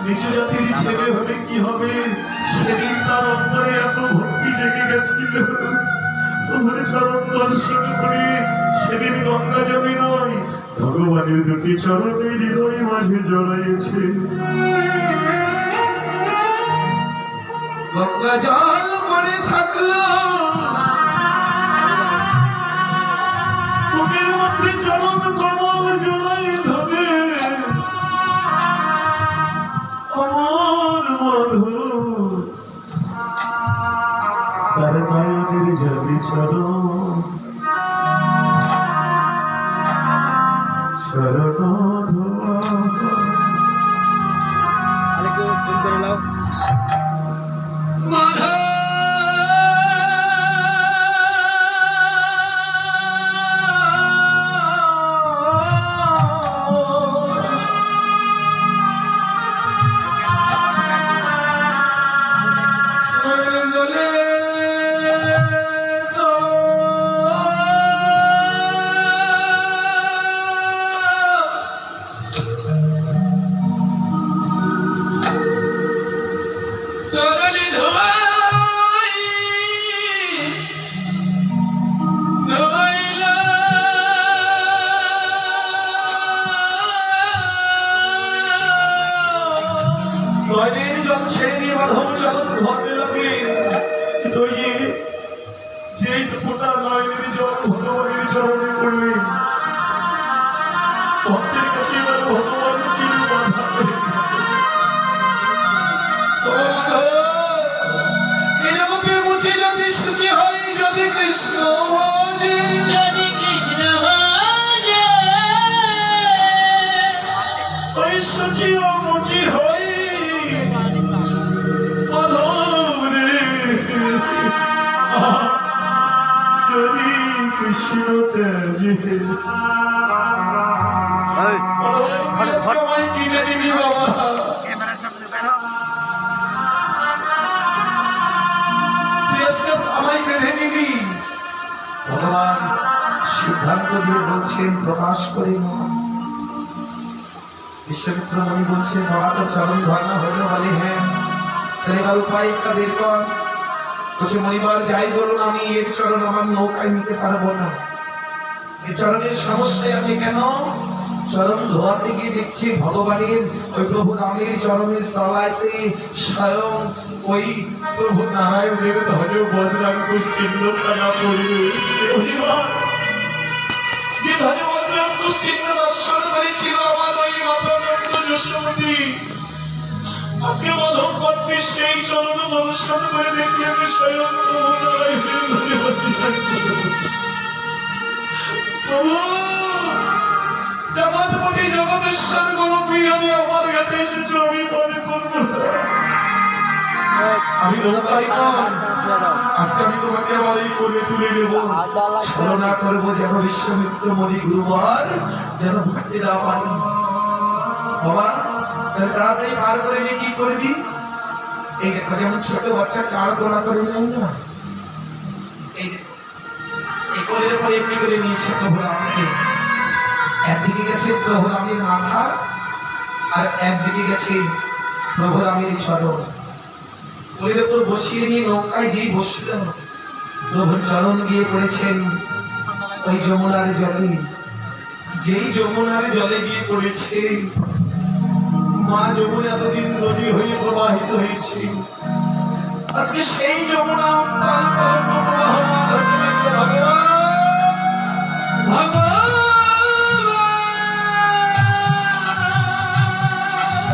নিচু জাতির ছেলে হলে কি হবে? সেদিন তার অন্তরে এত ভক্তি জেগে গেছিল, প্রভুর চরণ দর্শন করে সেদিন গঙ্গা জলে নয়, ভগবানের দুটি চরণে হৃদয় মাঝে জড়াইছে। গঙ্গা জল পড়ে থাকলো, বুকের মধ্যে চরণ কমল জড়াই ধরে, অমর মধুর তার মায়ের জলে চরণ শরণ ধোয়া। নয়নের জল ছেড়ে দিয়ে মাধব চরণ ধরতে লাগলেন। যেই ফোঁটা নয়নের জল ভগবানের চরণে পড়লেন, ভক্তের কাছে এবার ভগবান ছিল বাধা করে। এই জগতে মুছে যদি সুচি হয়, যদি কৃষ্ণ ভজে, যদি কৃষ্ণ ভজে, ওই সুচি ও মুচি হয় মাধব রে। যদি কৃষ্ণ তেজে আমায় কিনে দিবি বাবা, আমায় বেঁধে নিবি। ভগবান সিদ্ধান্ত দিয়ে বলছেন, প্রকাশ করে বিশ্বমিত্র মনি বলছেন, বাবা তো চরণ ধর্ণা হইল, বলে হ্যাঁ, তাহলে এবার উপায় একটা বের কর। বলছে, মনিবার যাই বলুন, আমি এর চরণ আমার নৌকায় নিতে পারবো না। এই চরণের সমস্যা আছে কেন? চরণ ধোয়াতে গিয়ে দেখছি ভগবানের ওই প্রভু রামের চরণের তলাইতে স্বয়ং ওই প্রভু নারায়ণের ধ্বজ বজ্রাঙ্কুশ চিহ্ন খানা পড়ে রয়েছে। যে ধ্বজ বজ্রাঙ্কুশ চিহ্ন দর্শন করেছিল আমার ওই মাতানন্দ যশোমতী, আজকে মাধব ভক্তি সেই চরণ দর্শন করে দেখলেন স্বয়ং প্রভু নারায়ণের ধ্বজ বজ্রাঙ্কুশ। প্রভু জগৎপতি জগতেশ্বর গোলপ্রিয়ারে আমার কাছে এসেছো, আমি মনে করবো আমি নৌকাই নয়, আজকে আমি তোমাকে আমার এই কোলে তুলে নেব, ছলনা করবো যেন বিশ্বমিত্র মনি গুরুবার যেন বুঝতে না পারি। বাবা তাড়াতাড়ি পার করে নিয়ে কি করবি? এই দেখো যেমন ছোট বাচ্চা কার গোলা করে নেই না, এই কোলের উপরে এমনি করে নিয়েছে প্রভু রামকে। একদিকে গেছে প্রভু রামের মাথা, আর একদিকে গেছে প্রভু রামের চরণ। কোলের উপর বসিয়ে নিয়ে নৌকায় যেই বসলেন, প্রভুর চরণ গিয়ে পড়েছেন ওই যমুনার জলে। যেই যমুনার জলে গিয়ে পড়েছে, মা যমুনা এতদিন নদী হয়ে প্রবাহিত হয়েছে, আজকে সেই যমুনা উত্তাল তরঙ্গ প্রবাহমান